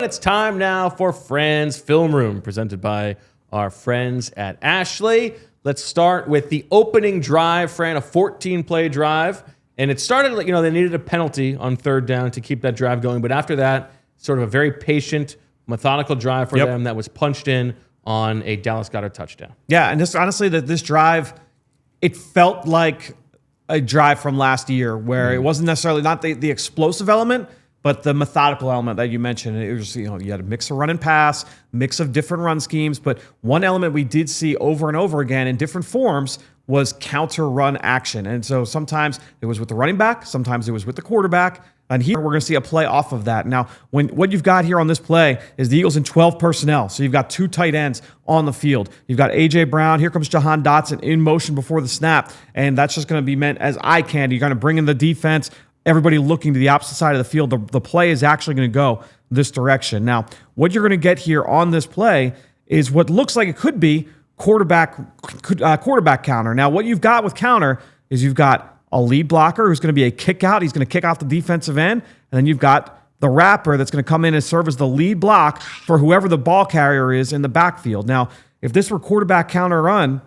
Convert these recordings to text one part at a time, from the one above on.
It's time now for Fran's Film Room, presented by our friends at Ashley. Let's start with the opening drive, Fran, a 14-play drive. And it started, they needed a penalty on third down to keep that drive going. But after that, sort of a very patient, methodical drive for them that was punched in on a Dallas Goedert touchdown. Yeah, and just honestly, this drive, it felt like a drive from last year where it wasn't necessarily not the explosive element, but the methodical element that you mentioned. It was, you had a mix of run and pass, mix of different run schemes. But one element we did see over and over again in different forms was counter run action. And so sometimes it was with the running back, sometimes it was with the quarterback. And here we're going to see a play off of that. Now, what you've got here on this play is the Eagles in 12 personnel. So you've got two tight ends on the field. You've got A.J. Brown. Here comes Jahan Dotson in motion before the snap. And that's just going to be meant as eye candy. You're going to bring in the defense, everybody looking to the opposite side of the field. The play is actually going to go this direction. Now, what you're going to get here on this play is what looks like it could be quarterback counter. Now, what you've got with counter is you've got a lead blocker who's going to be a kick out. He's going to kick off the defensive end. And then you've got the wrapper that's going to come in and serve as the lead block for whoever the ball carrier is in the backfield. Now, if this were quarterback counter run,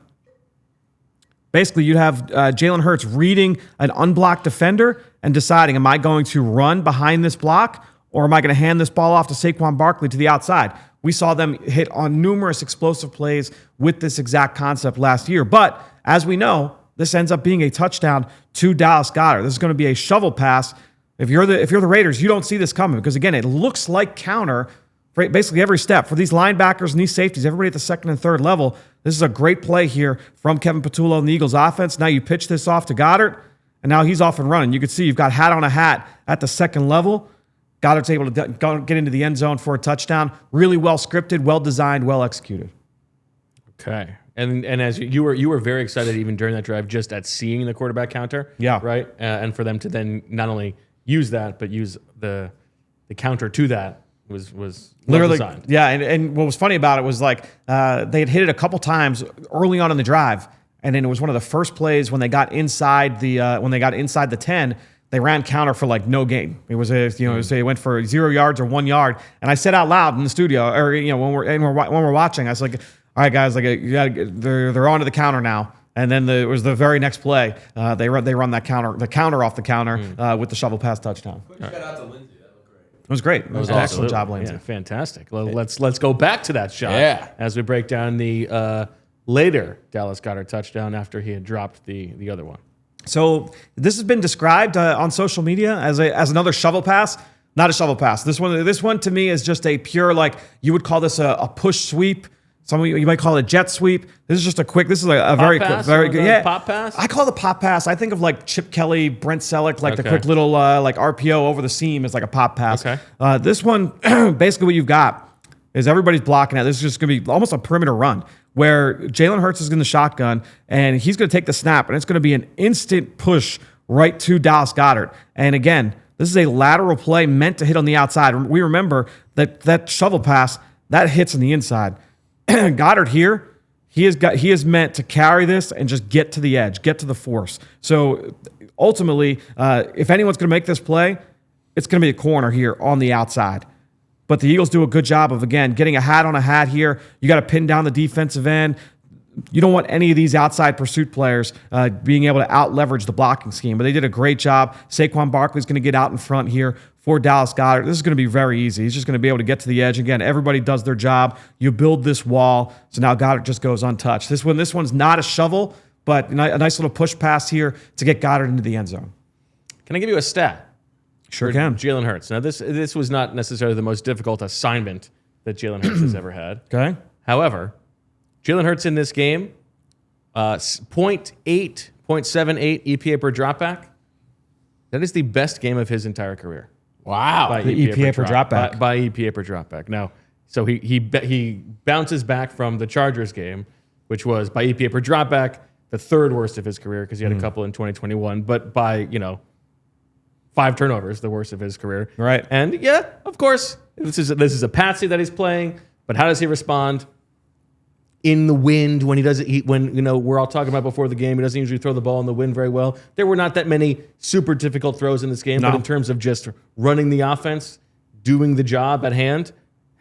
basically you'd have Jalen Hurts reading an unblocked defender and deciding, am I going to run behind this block or am I going to hand this ball off to Saquon Barkley to the outside? We saw them hit on numerous explosive plays with this exact concept last year. But as we know, this ends up being a touchdown to Dallas Goedert. This is going to be a shovel pass. If you're the Raiders, you don't see this coming because, again, it looks like counter for basically every step. For these linebackers and these safeties, everybody at the second and third level, this is a great play here from Kevin Patullo and the Eagles offense. Now you pitch this off to Goedert, and now he's off and running. You can see you've got hat on a hat at the second level. Goddard's able to get into the end zone for a touchdown. Really well scripted, well designed, well executed. Okay. And as you were very excited even during that drive just at seeing the quarterback counter. Yeah. Right? And for them to then not only use that, but use the counter to that was literally designed. Yeah, and what was funny about it was they had hit it a couple times early on in the drive, and then it was one of the first plays when they got inside the 10. They ran counter for no gain. It was it went for 0 yards or 1 yard. And I said out loud in the studio, or when we're watching, I was like, all right, guys, they're on to the counter now. And then it was the very next play. They run that counter off the counter with the shovel pass touchdown. Quick shout out to Lindsay. That looked great. It was great. It was an excellent job, Lindsay. Yeah, fantastic. Well, let's go back to that shot as we break down the later Dallas Goedert touchdown after he had dropped the other one. So this has been described on social media as another shovel pass. Not a shovel pass. This one to me is just a pure, you would call this a push sweep. Some of you might call it a jet sweep. This is just a quick. This is a very quick, very good. Yeah, pop pass. I call it a pop pass. I think of Chip Kelly, Brent Selleck, the quick little RPO over the seam is like a pop pass. Okay. This one, basically, what you've got is everybody's blocking it. This is just going to be almost a perimeter run where Jalen Hurts is in the shotgun and he's going to take the snap and it's going to be an instant push right to Dallas Goedert. And again, this is a lateral play meant to hit on the outside. We remember that shovel pass that hits on the inside. Goedert here, he is meant to carry this and just get to the edge, get to the force. So ultimately, if anyone's going to make this play, it's going to be a corner here on the outside. But the Eagles do a good job of, again, getting a hat on a hat here. You got to pin down the defensive end. You don't want any of these outside pursuit players being able to out-leverage the blocking scheme. But they did a great job. Saquon Barkley's going to get out in front here for Dallas Goedert. This is going to be very easy. He's just going to be able to get to the edge. Again, everybody does their job. You build this wall, so now Goedert just goes untouched. This one's not a shovel, but a nice little push pass here to get Goedert into the end zone. Can I give you a stat? Sure can. Jalen Hurts. Now, this was not necessarily the most difficult assignment that Jalen Hurts has ever had. Okay. However, Jalen Hurts in this game, 0.78 EPA per dropback. That is the best game of his entire career. Wow. By the EPA per dropback. By EPA per dropback. Now, so he bounces back from the Chargers game, which was by EPA per dropback, the third worst of his career because he had a couple in 2021, but by, 5 turnovers, the worst of his career. Right. And yeah, of course, this is a patsy that he's playing, but how does he respond? In the wind, when he does it, we're all talking about before the game, he doesn't usually throw the ball in the wind very well. There were not that many super difficult throws in this game, but in terms of just running the offense, doing the job at hand,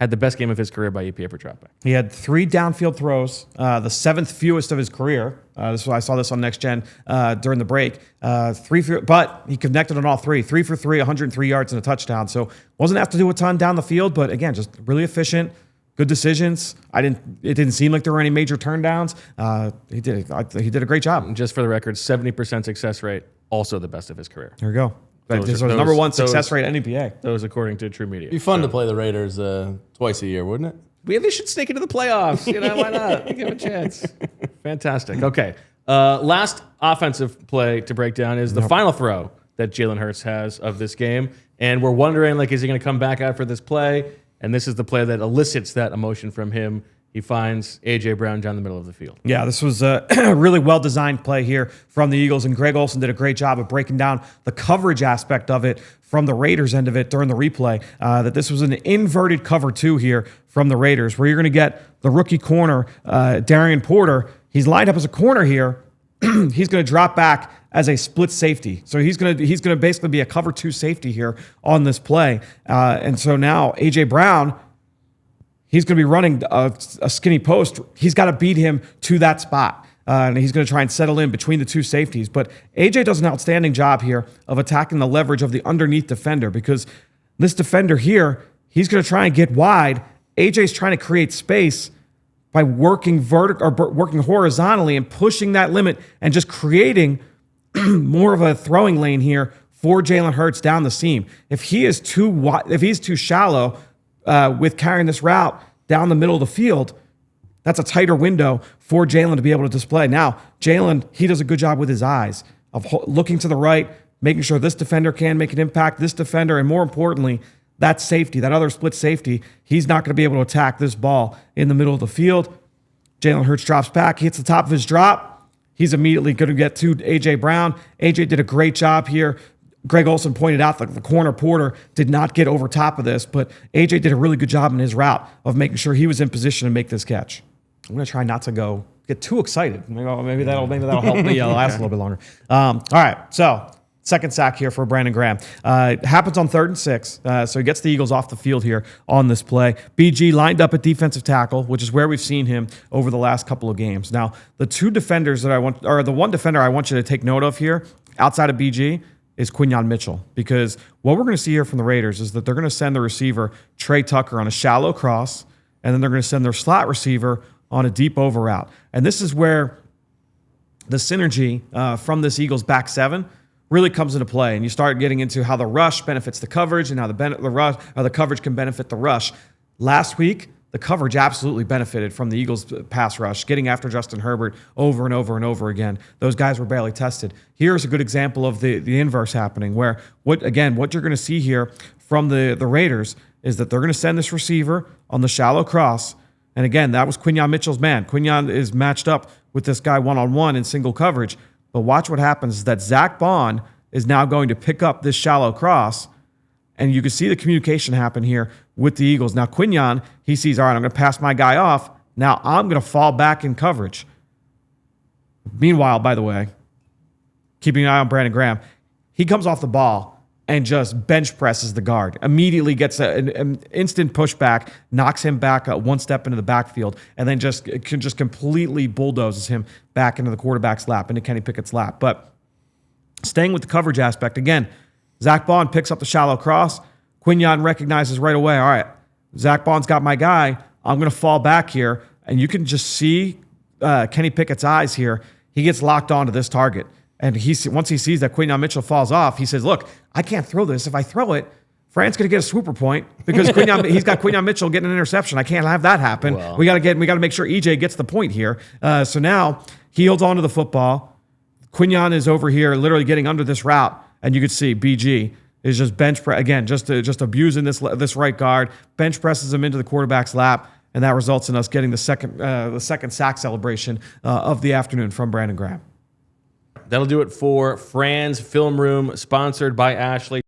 had the best game of his career by EPA per dropback. He had 3 downfield throws, the 7th fewest of his career. I saw this on Next Gen during the break. But he connected on all 3. 3 for 3, 103 yards and a touchdown. So wasn't have to do a ton down the field, but again, just really efficient, good decisions. It didn't seem like there were any major turndowns. He did a great job. And just for the record, 70% success rate, also the best of his career. There you go. This was those- number 1 success those- rate at NEPA. Those according to True Media. It'd be fun to play the Raiders twice a year, wouldn't it? They should sneak into the playoffs. Why not? Give them a chance. Fantastic. Okay. Last offensive play to break down is the final throw that Jalen Hurts has of this game. And we're wondering, is he going to come back out for this play? And this is the play that elicits that emotion from him. He finds A.J. Brown down the middle of the field. Yeah, this was a really well-designed play here from the Eagles, and Greg Olsen did a great job of breaking down the coverage aspect of it from the Raiders' end of it during the replay, that this was an inverted cover 2 here from the Raiders, where you're going to get the rookie corner, Darian Porter. He's lined up as a corner here. He's going to drop back as a split safety. So he's going to basically be a cover 2 safety here on this play. And so now A.J. Brown, he's going to be running a skinny post. He's got to beat him to that spot. And he's going to try and settle in between the 2 safeties. But AJ does an outstanding job here of attacking the leverage of the underneath defender, because this defender here, he's going to try and get wide. AJ's trying to create space by working working horizontally and pushing that limit and just creating more of a throwing lane here for Jalen Hurts down the seam. If he is too wide, if he's too shallow with carrying this route down the middle of the field, that's a tighter window for Jalen to be able to display. Now, Jalen, he does a good job with his eyes of looking to the right, making sure this defender can make an impact, this defender, and more importantly, that safety, that other split safety, he's not going to be able to attack this ball in the middle of the field. Jalen Hurts drops back, he hits the top of his drop. He's immediately going to get to A.J. Brown. A.J. did a great job here. Greg Olsen pointed out that the corner Porter did not get over top of this, but A.J. did a really good job in his route of making sure he was in position to make this catch. I'm going to try not to get too excited. Maybe that'll help me last a little bit longer. All right, so second sack here for Brandon Graham. It happens on 3rd and 6, so he gets the Eagles off the field here on this play. BG lined up at defensive tackle, which is where we've seen him over the last couple of games. Now, the 2 defenders the one defender I want you to take note of here, outside of BG, is Quinyon Mitchell, because what we're going to see here from the Raiders is that they're going to send the receiver, Trey Tucker, on a shallow cross, and then they're going to send their slot receiver on a deep over route. And this is where the synergy from this Eagles back 7 really comes into play, and you start getting into how the rush benefits the coverage and how the coverage can benefit the rush. Last week, the coverage absolutely benefited from the Eagles' pass rush, getting after Justin Herbert over and over and over again. Those guys were barely tested. Here's a good example of the inverse happening, where what you're going to see here from the Raiders is that they're going to send this receiver on the shallow cross. And again, that was Quinyon Mitchell's man. Quinyon is matched up with this guy one-on-one in single coverage. But watch what happens is that Zach Bond is now going to pick up this shallow cross, and you can see the communication happen here with the Eagles. Now, Quinyon, he sees, all right, I'm going to pass my guy off. Now I'm going to fall back in coverage. Meanwhile, by the way, keeping an eye on Brandon Graham, he comes off the ball and just bench presses the guard. Immediately gets an instant pushback, knocks him back one step into the backfield, and then just completely bulldozes him back into the quarterback's lap, into Kenny Pickett's lap. But staying with the coverage aspect, again, Zach Bond picks up the shallow cross. Quinyon recognizes right away, all right, Zach Bond's got my guy. I'm going to fall back here. And you can just see Kenny Pickett's eyes here. He gets locked onto this target. And once he sees that Quinyon Mitchell falls off, he says, look, I can't throw this. If I throw it, Fran's going to get a swooper point because he's got Quinyon Mitchell getting an interception. I can't have that happen. Well. We got to make sure EJ gets the point here. So now he holds on to the football. Quinyon is over here literally getting under this route. And you can see BG is just just abusing this right guard, bench presses him into the quarterback's lap, and that results in us getting the second sack celebration of the afternoon from Brandon Graham. That'll do it for Fran's Film Room, sponsored by Ashley.